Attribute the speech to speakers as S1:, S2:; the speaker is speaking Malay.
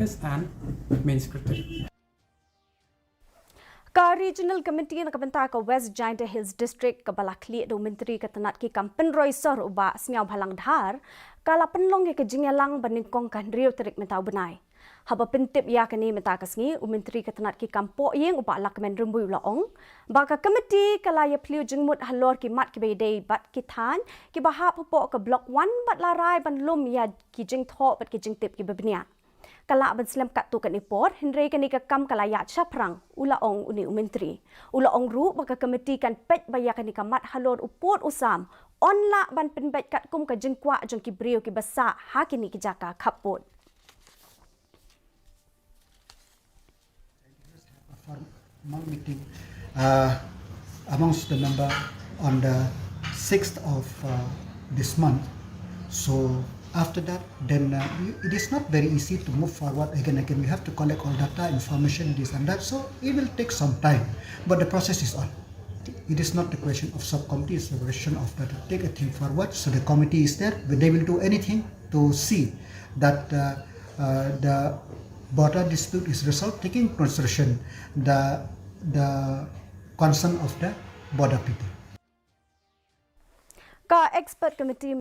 S1: and main secretary.
S2: Ka Regional Committee na kabanta ka West Jaintia Hills District ka balakli do menteri katanat ki kampen Roy Sor uba smiaw bhalang dhar kala penlong ke jingyalang baningkong kan rio terik mentau benai. Haba pentip ya kani mentakasngi u menteri katanat ki kampo yeng uba lakmen rembui laong baka committee kala ya pliu jengmut halor ki mat ki bedei bat ki than ki bahap po ka block 1 bat larai ban lum ya ki jing tho bat ki jing tip ki bebnia. Kala ban slam kat tu kan ipor Henry kan ikakam kala ya chaprang ulaong uni umentri ulaong ru baka komiti kan pet baya kan ikamat halor upot usam onla ban penbet kat kum ka jengkwa jong ki brio ki basa hakini ki jaka kapot
S3: formal meeting amongst the member on the 6th of this month. So after that, then it is not very easy to move forward again. We have to collect all data, information, this and that. So it will take some time, but the process is on. It is not the question of subcommittee; it's the question of that take a thing forward. So the committee is there; they will do anything to see that the border dispute is resolved, taking consideration the concern of the border people.
S2: ka expert committee